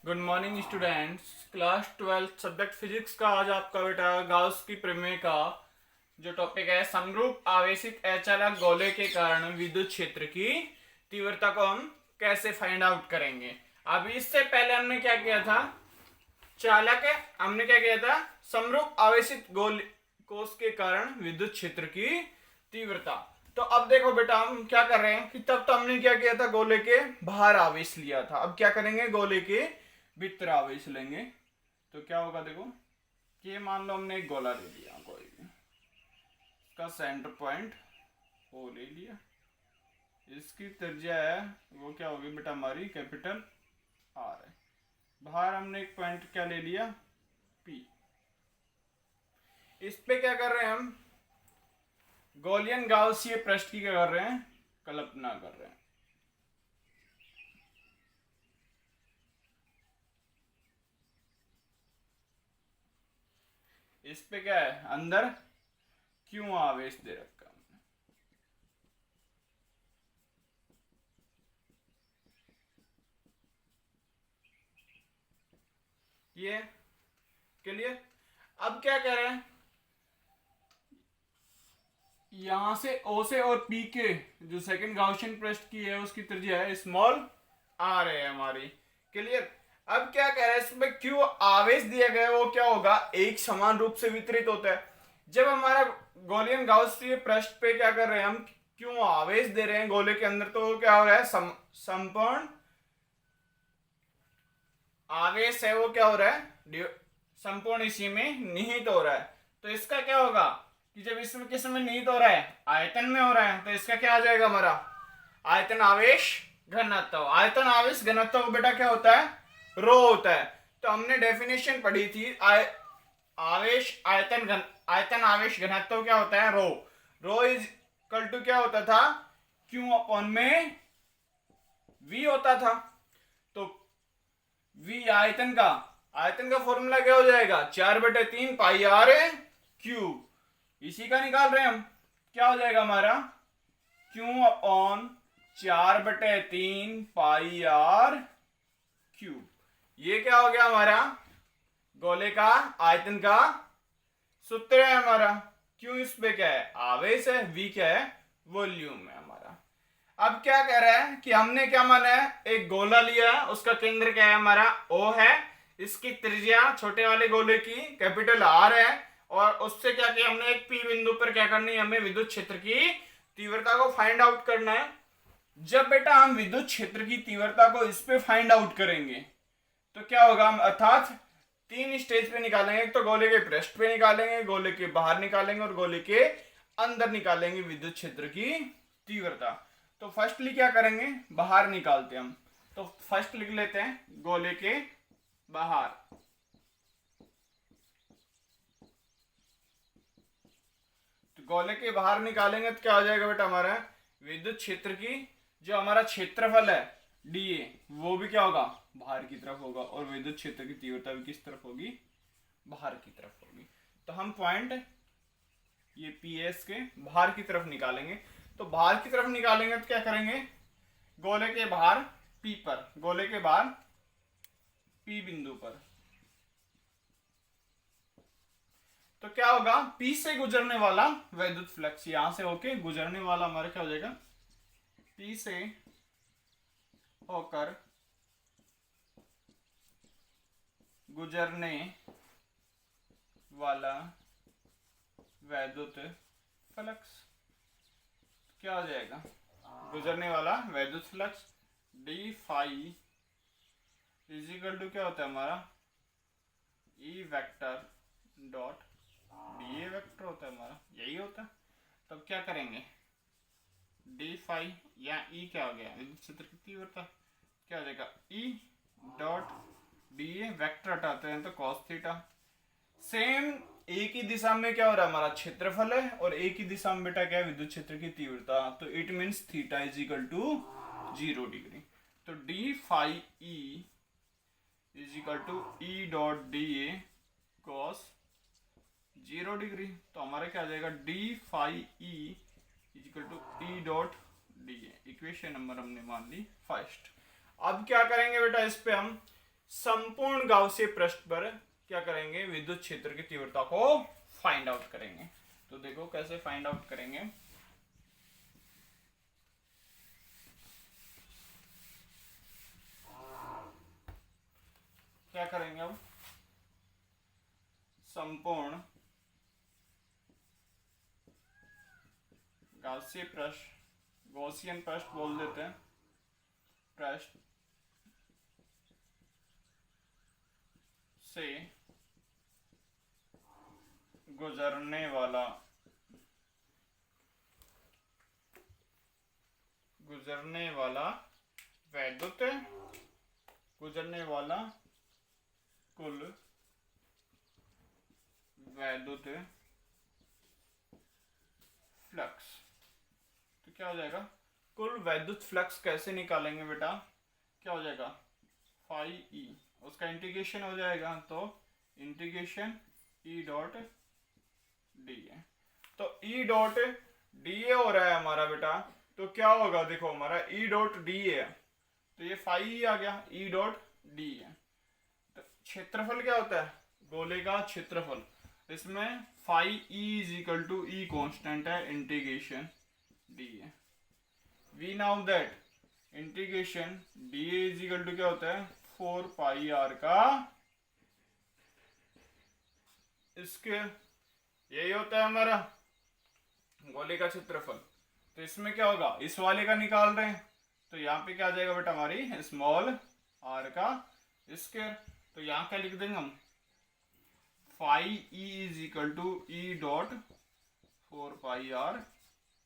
Good morning students. Class 12 subject physics का आज आपका बेटा गाउस की प्रमेय का जो टॉपिक है, समरूप आवेशित अचालक गोले के कारण विद्युत क्षेत्र की तीव्रता को हम कैसे फाइंड आउट करेंगे। अभी इससे पहले हमने क्या किया था, चालक है, हमने क्या किया था, समरूप आवेशित गोल कोष के कारण विद्युत क्षेत्र की तीव्रता। तो अब देखो बेटा, हम क्या कर रहे हैं कि तब तो हमने क्या किया था, गोले के बाहर आवेश लिया था। अब क्या करेंगे, गोले के भीतर आवेश लेंगे। तो क्या होगा, देखो कि मान लो हमने एक गोला ले लिया, कोई भी इसका सेंटर पॉइंट ओ ले लिया, इसकी त्रिज्या है वो क्या होगी बेटा, हमारी कैपिटल आर है। बाहर हमने एक पॉइंट क्या ले लिया, पी। इस पे क्या कर रहे हैं हम, गोलियन गाउसीय पृष्ठ की क्या कर रहे हैं, कल्पना कर रहे हैं। इस पे क्या है, अंदर क्यों आवेश दे रखा हमने। ये क्लियर। अब क्या कह रहे हैं, यहां से ओ से और पी के जो सेकंड गाउसियन पृष्ठ की है उसकी त्रिज्या है स्मॉल आर है हमारी। क्लियर। अब क्या कह रहे हैं, इसमें क्यों आवेश दिया गया है वो क्या होगा, एक समान रूप से वितरित होता है। जब हमारा गोलियन गाउसीय पृष्ठ पे क्या कर रहे हैं, हम क्यों आवेश दे रहे हैं गोले के अंदर, तो क्या हो रहा है, संपूर्ण आवेश है वो क्या हो रहा है, संपूर्ण इसी में निहित हो रहा है। तो इसका क्या होगा कि जब इसमें किस में निहित हो रहा है, आयतन में हो रहा है, तो इसका क्या आ जाएगा हमारा, आयतन आवेश घनत्व। आयतन आवेश घनत्व बेटा क्या होता है, रो होता है। तो हमने डेफिनेशन पढ़ी थी, आवेश आयतन आवेश घनत्व क्या होता है, रो। रो इज इक्वल टू क्या होता था, क्यू अपॉन में वी होता था। तो वी आयतन का फॉर्मूला क्या हो जाएगा, 4/3 पाई आर क्यूब। इसी का निकाल रहे हैं हम, क्या हो जाएगा हमारा, Q upon 4/3 pi r cube. ये क्या हो गया हमारा, गोले का आयतन का सूत्र है हमारा। क्यों, इस पे क्या है, आवेश है, वी क्या है, वॉल्यूम है हमारा। अब क्या कह रहा है कि हमने क्या माना है, एक गोला लिया, उसका केंद्र क्या है हमारा, ओ है, इसकी त्रिज्या छोटे वाले गोले की कैपिटल आर है, और उससे क्या किया हमने, एक पी बिंदु पर क्या करनी है, हमें विद्युत क्षेत्र की तीव्रता को फाइंड आउट करना है। जब बेटा हम विद्युत क्षेत्र की तीव्रता को इस पे फाइंड आउट करेंगे तो क्या होगा, हम अर्थात 3 स्टेज पे निकालेंगे। एक तो गोले के पृष्ठ पे निकालेंगे, गोले के बाहर निकालेंगे और गोले के अंदर निकालेंगे विद्युत क्षेत्र की तीव्रता। तो फर्स्टली क्या करेंगे, बाहर निकालते हैं हम। तो फर्स्ट लिख लेते हैं गोले के बाहर। तो गोले के बाहर निकालेंगे तो क्या हो जाएगा बेटा, हमारा विद्युत क्षेत्र की जो हमारा क्षेत्रफल है डी ए, वो भी क्या होगा, बाहर की तरफ होगा, और विद्युत क्षेत्र की तीव्रता भी किस तरफ होगी, बाहर की तरफ होगी। तो हम पॉइंट ये पी एस के बाहर की तरफ निकालेंगे। तो बाहर की तरफ निकालेंगे तो क्या करेंगे, गोले के बाहर पी पर, गोले के बाहर पी बिंदु पर, तो क्या होगा, पी से गुजरने वाला वैद्युत फ्लक्स यहां से होके गुजरने वाला हमारा क्या हो जाएगा, पी से होकर गुजरने वाला वैद्युत फ्लक्स क्या हो जाएगा, गुजरने वाला वैद्युत flux d phi is equal to क्या होता है हमारा, E vector dot d A vector होता है हमारा, यही होता है। तब क्या करेंगे, डी फाई या ई क्या हो गया, विद्युत क्षेत्र की तीव्रता क्या हो जाएगा, ई डॉट डी ए वेक्टर हटाते हैं तो कॉस थीटा। सेम एक ही दिशा में क्या हो रहा है, हमारा क्षेत्रफल है, और एक ही दिशा में बेटा क्या है, विद्युत क्षेत्र की तीव्रता। तो it means theta is equal to 0 degree. तो d phi E is equal to E dot d A cos 0 degree. तो हमारा क्या आ जाएगा, d phi E is equal to E dot d A. Equation number हमने मान ली first. अब क्या करेंगे बेटा, इस पे हम संपूर्ण गाउसीय पृष्ठ पर क्या करेंगे, विद्युत क्षेत्र की तीव्रता को फाइंड आउट करेंगे। तो देखो कैसे फाइंड आउट करेंगे। क्या करेंगे अब, संपूर्ण गाउसीय पृष्ठ, गॉसियन पृष्ठ बोल देते हैं, पृष्ठ से गुजरने वाला वैद्युत, गुजरने वाला कुल वैद्युत फ्लक्स। तो क्या हो जाएगा, कुल वैद्युत फ्लक्स कैसे निकालेंगे बेटा, क्या हो जाएगा, फाई ई, उसका इंटीग्रेशन हो जाएगा, तो इंटीग्रेशन ई डॉट डी ए। तो ई डॉट डी ए हो रहा है हमारा बेटा, तो क्या होगा, देखो हमारा ई डॉट डी ए, तो ये फाई ई आ गया, ई डॉट डी ए। तो क्षेत्रफल क्या होता है, गोले का क्षेत्रफल, इसमें phi E is equal to E constant है, integration d A. We now that integration d A is equal to क्या होता है, 4 पाई आर का इसके, यही होता है हमारा गोले का क्षेत्रफल। तो इसमें क्या होगा, इस वाले का निकाल रहे हैं, तो यहाँ पे क्या आ जाएगा बेटा, हमारी स्मॉल आर का स्क्वायर। तो यहाँ क्या लिख देंगे हम, phi E is equal to E dot 4 pi r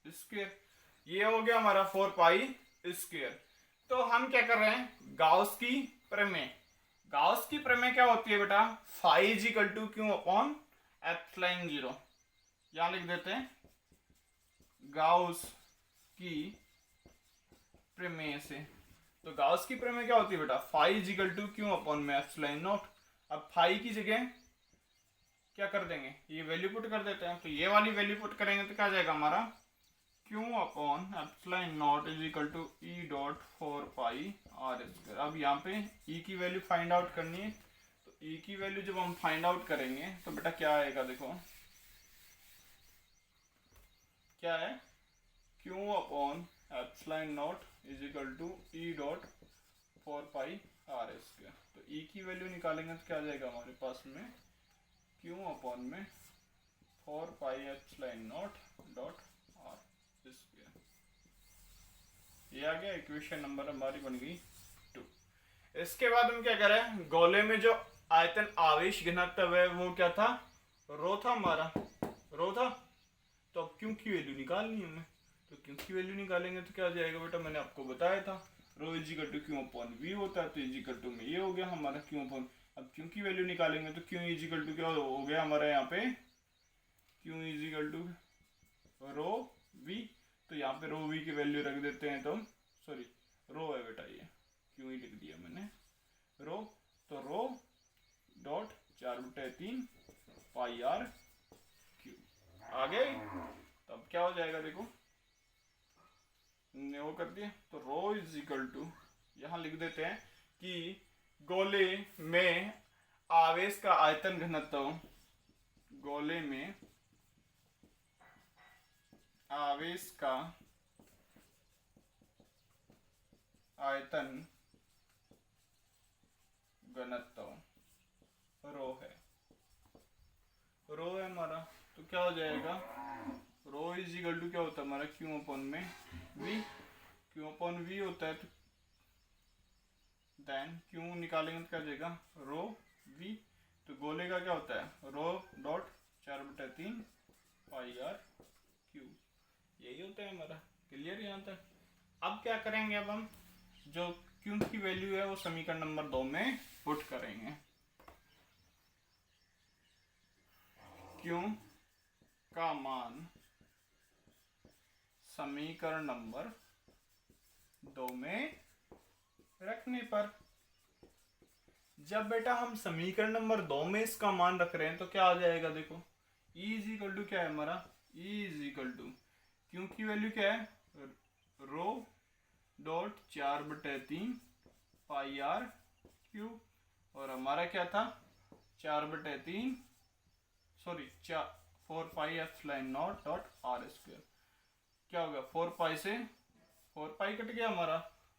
square. ये हो गया हमारा 4 पाई स्क्वायर। तो हम क्या कर रहे हैं, गाउस की प्रमेय। गाउस की प्रमेय क्या होती है बेटा, phi is equal to Q upon epsilon 0। यहां लिख देते हैं गाउस की प्रमेय से। तो गाउस की प्रमेय क्या होती है बेटा, phi is equal to Q upon में एप्सिलॉन नॉट। अब फाई की जगह क्या कर देंगे, ये वैल्यू पुट कर देते हैं, तो ये वाली वैल्यू पुट करेंगे तो क्या आ जाएगा हमारा, Q upon epsilon naught is equal to E dot 4 pi r square. अब यहाँ पे ई की वैल्यू फाइंड आउट करनी है, तो ई की वैल्यू जब हम फाइंड आउट करेंगे तो बेटा क्या आएगा, देखो क्या है, Q upon epsilon naught is equal to E dot 4 pi r square. तो ई की वैल्यू निकालेंगे तो क्या आ जाएगा हमारे पास में, क्यू अपॉन में 4 pi epsilon naught dot are square. ये आ गया, इक्वेशन नंबर हमारी बन गई 2। इसके बाद हम क्या करें, गोले में जो आयतन आवेश घनत्व है वो क्या था, रो था हमारा, रो था। तो अब क्यू की वैल्यू निकालनी है हमें, तो क्यू की वैल्यू निकालेंगे तो क्या आ जाएगा बेटा, मैंने आपको बताया था rho is equal to Q upon V होता है, तो इज इक्वल टू में ये हो गया हमारा क्यू अपॉन। अब क्यू की वैल्यू निकालेंगे तो क्यू इज इक्वल टू क्या हो गया हमारा, यहाँ पे Q is equal to rho V. तो यहाँ पे रो वी की वैल्यू रख देते हैं, तो सॉरी रो है बेटा, ये क्यू ही लिख दिया मैंने, रो। तो रो डॉट 4/3 पाई आर क्यू आ गए। तब क्या हो जाएगा, देखो ने वो कर दिया, तो रो इज इक्वल टू, यहाँ लिख देते हैं कि गोले में आवेश का आयतन घनत्व, गोले में आवेश का आयतन घनत्व रो है, रो है हमारा। तो क्या हो जाएगा, रो इज इक्वल टू क्या होता है हमारा, क्यू अपॉन में वी, क्यू अपॉन वी होता है, तो देन क्यू निकालेंगे तो क्या हो जाएगा, रो वी। तो गोले का क्या होता है, rho dot 4/3 pi r Q, यही होता है हमारा। क्लियर यहाँ तक। अब क्या करेंगे, अब हम जो क्यू की वैल्यू है वो समीकरण नंबर 2 में पुट करेंगे। क्यू का मान समीकरण नंबर 2 में रखने पर, जब बेटा हम समीकरण नंबर 2 में इसका मान रख रहे हैं तो क्या आ जाएगा, देखो E इज इक्वल टू क्या है हमारा, E is equal to Q की वैल्यू क्या है, rho dot 4/3 pi r Q. और हमारा क्या था 4/3 sorry 4 pi epsilon naught dot r square क्या हो गया 4 पाई से 4 पाई कट गया हमारा।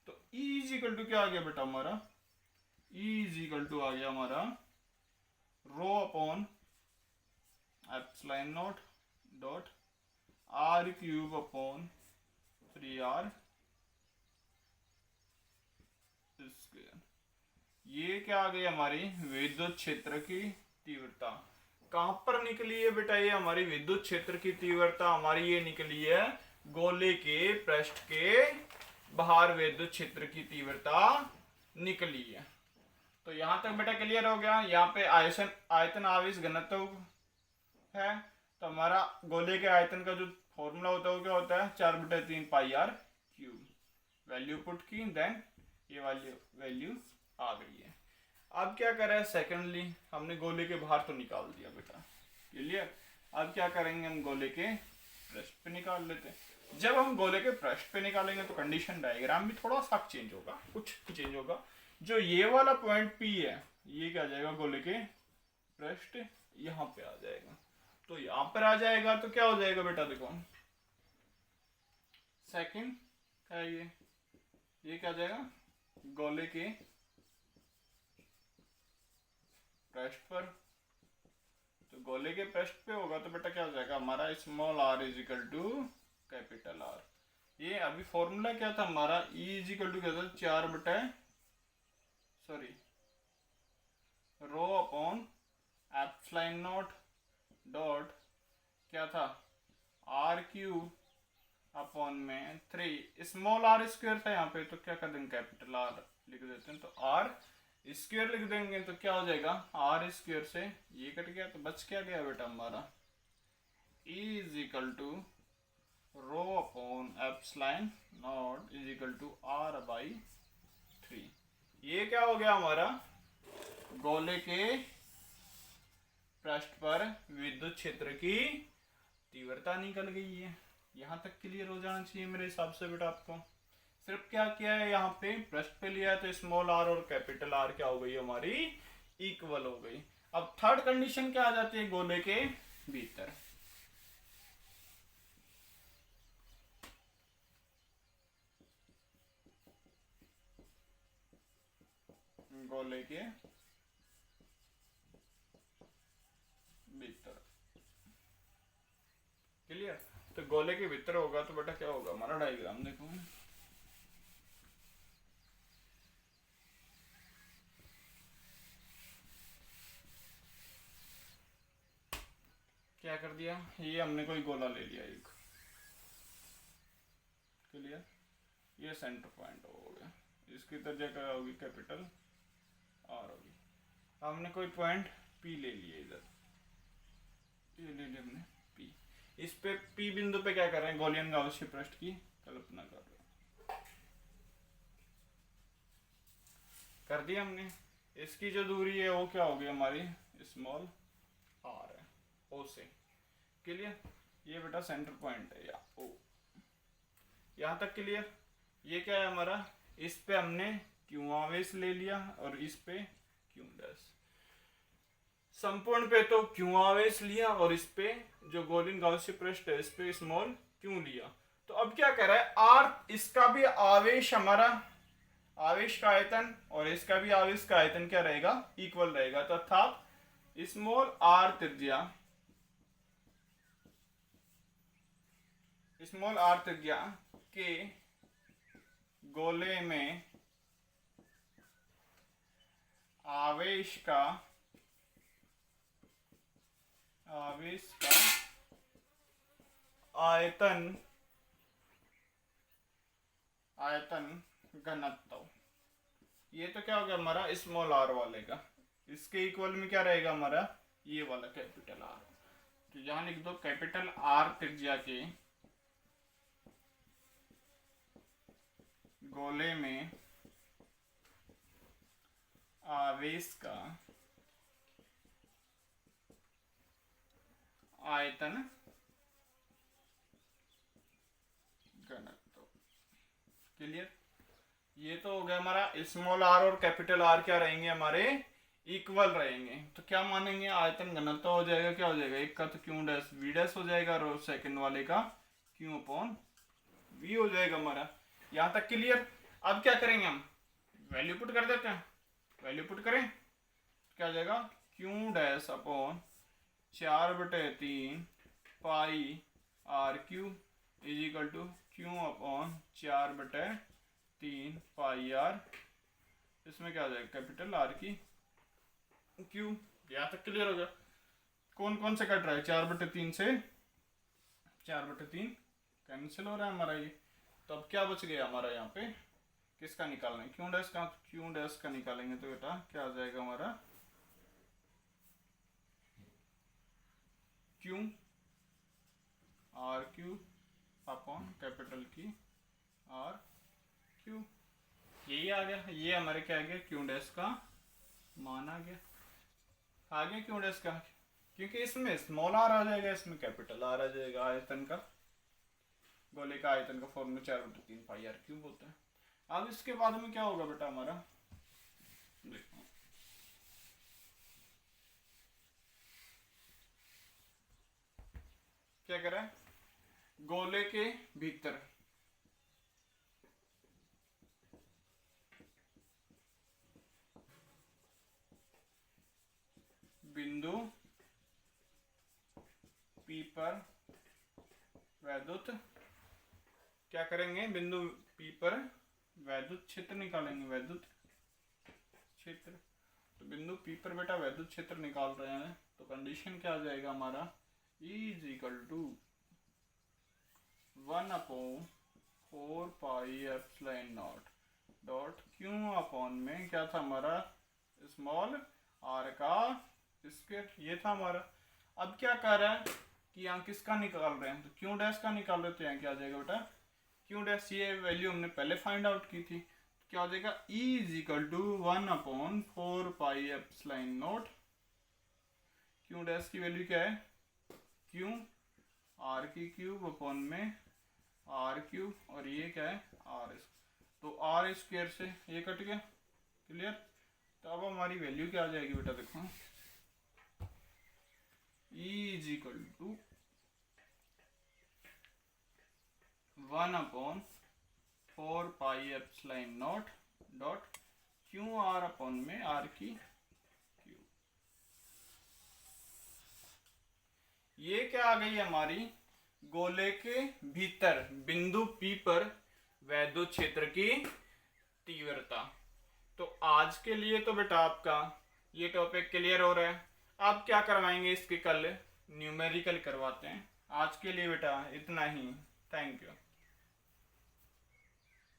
तो E इज इक्वल टू क्या आ गया बेटा हमारा E इज इक्वल टू आ गया हमारा रो upon epsilon naught dot r cube upon 3r square. ये क्या आ गई हमारी विद्युत क्षेत्र की तीव्रता। कहां पर निकली है बेटा ये हमारी विद्युत क्षेत्र की तीव्रता हमारी ये निकली है गोले के पृष्ठ के बाहर विद्युत क्षेत्र की तीव्रता निकली है। तो यहां तक बेटा क्लियर हो गया। यहाँ पे आयतन आवेश घनत्व है तो हमारा गोले के आयतन का जो फॉर्मूला होता है वो क्या होता है 4/3 pi r cube. Value put की देन ये वाली वैल्यू आ गई है। अब क्या करें सेकेंडली हमने गोले के बाहर तो निकाल दिया बेटा क्लियर। अब क्या करेंगे हम गोले के पृष्ठ पे निकाल लेते हैं। जब हम गोले के पृष्ठ पे निकालेंगे तो कंडीशन डायग्राम भी थोड़ा सा चेंज होगा कुछ चेंज होगा। जो ये वाला पॉइंट P है ये क्या आ जाएगा गोले के पृष्ठ यहाँ पे आ जाएगा। तो यहाँ पर आ जाएगा तो क्या हो जाएगा बेटा देखो सेकंड क्या है ये क्या आ जाएगा गोले के पृष्ठ पर। तो गोले के पृष्ठ पे होगा तो बेटा क्या हो जाएगा हमारा small r is equal to capital R। ये अभी फॉर्मूला क्या था हमारा E इज इक्वल टू क्या था 4 सॉरी रो अपॉन एप्सिलॉन नॉट डॉट क्या था r क्यूब अपॉन में 3 स्मॉल r स्क्वायर था यहाँ पे तो क्या कर देंगे कैपिटल R लिख देते हैं। तो r स्क्वायर लिख देंगे तो क्या हो जाएगा r स्क्वायर से ये कट गया तो बच क्या गया बेटा हमारा E is equal to rho upon epsilon naught is equal to r/3। ये क्या हो गया हमारा गोले के पृष्ठ पर विद्युत क्षेत्र की तीव्रता निकल गई है। यहाँ तक क्लियर हो जाना चाहिए मेरे हिसाब से बेटा आपको। सिर्फ क्या किया है यहाँ पे पृष्ठ पे लिया है तो स्मॉल r और कैपिटल R क्या हो गई हमारी इक्वल हो गई। अब थर्ड कंडीशन क्या आ जाती है गोले के भीतर। गोले के भीतर क्लियर। तो गोले के भीतर होगा तो बेटा क्या होगा हमारा डायग्राम देखो क्या कर दिया ये हमने कोई गोला ले लिया एक क्लियर। ये सेंटर पॉइंट हो गया इसकी त्रिज्या क्या होगी कैपिटल R होगी। हमने कोई पॉइंट P ले लिया इधर ये ले लिया हमने P। इस पे P बिंदु पे क्या कर रहे हैं गोलियन गाउसियन पृष्ठ की कल्पना कर रहे हैं कर दिया हमने। इसकी जो दूरी है वो क्या होगी हमारी स्मॉल r है O से क्लियर। ये बेटा सेंटर पॉइंट है या O यहाँ तक क्लियर। ये क्या है हमारा इस पे हमने क्यू आवेश ले लिया और इस पे क्यू डैश। संपूर्ण पे तो क्यू आवेश लिया और इस पे जो गोलियन गाउसियन पृष्ठ है इस पे स्मॉल क्यू लिया। तो अब क्या कर रहा है R इसका भी आवेश हमारा आवेश का आयतन और इसका भी आवेश का आयतन क्या रहेगा इक्वल रहेगा। तो अर्थात स्मॉल r त्रिज्या के गोले में आवेश का आयतन घनत्व ये तो क्या हो गया हमारा स्मॉल r वाले का। इसके इक्वल में क्या रहेगा हमारा ये वाला कैपिटल R। तो यहां लिख दो कैपिटल R त्रिज्या के गोले में आवेश का आयतन घनत्व क्लियर। ये तो हो गया हमारा स्मॉल r और कैपिटल R क्या रहेंगे हमारे इक्वल रहेंगे तो क्या मानेंगे, आयतन घनत्व हो जाएगा, क्या हो जाएगा, एक का तो क्यू डैश वी डैश हो जाएगा और सेकंड वाले का क्यू अपॉन वी हो जाएगा हमारा। यहाँ तक क्लियर। अब क्या करेंगे हम, वैल्यू पुट कर देते हैं, वैल्यू पुट करें क्या हो जाएगा, Q dash upon 4/3 pi r Q is equal to Q upon 4/3 pi r, इसमें क्या हो जाएगा, कैपिटल आर की क्यू। यहाँ तक क्लियर हो गया। कौन कौन से कट रहा है, 4/3 से 4/3 कैंसिल हो रहा है हमारा ये। तो अब क्या बच गया हमारा, यहाँ पे किसका निकालना है, क्यू डैश का। क्यू डैश का निकालेंगे तो बेटा क्या हो जाएगा हमारा, Q R Q upon capital की आर क्यू, यही आ गया। ये हमारे क्या आ गया, क्यू डैश का मान आ गया, आ गया क्यू डैश का, क्योंकि इसमें स्मॉल आर आ जाएगा, इसमें कैपिटल आर आ जाएगा। आयतन का, गोले का आयतन का फॉर्मूला 4/3 पाई आर क्यूब होता है। अब इसके बाद में क्या होगा बेटा हमारा, देखो क्या करा है, गोले के भीतर बिंदु पी पर वैद्युत, क्या करेंगे, बिंदु पी पर वैद्युत क्षेत्र निकालेंगे, वैद्युत क्षेत्र। तो बिंदु पी पर बेटा वैद्युत क्षेत्र निकाल रहे हैं, तो कंडीशन क्या आ जाएगा हमारा, E is equal to 1/4 pi epsilon naught dot Q upon में क्या था हमारा, स्मॉल आर का स्क्वायर, ये था हमारा। अब क्या कर रहा है कि यहाँ किसका निकाल रहे हैं, तो क्यू डैश का निकाल रहे, तो यहाँ क्या आ जाएगा बेटा, क्यू डैश, ये वैल्यू हमने पहले फाइंड आउट की थी, तो क्या हो जाएगा, E is equal to 1/4 pi epsilon naught, Q dash की वैल्यू क्या है, क्यू आर की क्यूब अपॉन में आर क्यूब, और ये क्या है आर, तो आर स्क्वायर से ये कट गया, क्लियर। तो अब हमारी वैल्यू क्या आ जाएगी बेटा, देखो E is equal to 1/4 pi epsilon naught dot Q r upon में आर की क्यूब। ये क्या आ गई हमारी, गोले के भीतर बिंदु P पर वैद्युत क्षेत्र की तीव्रता। तो आज के लिए तो बेटा आपका ये टॉपिक क्लियर हो रहा है। आप क्या करवाएंगे, इसके कल न्यूमेरिकल करवाते हैं। आज के लिए बेटा इतना ही, थैंक यू।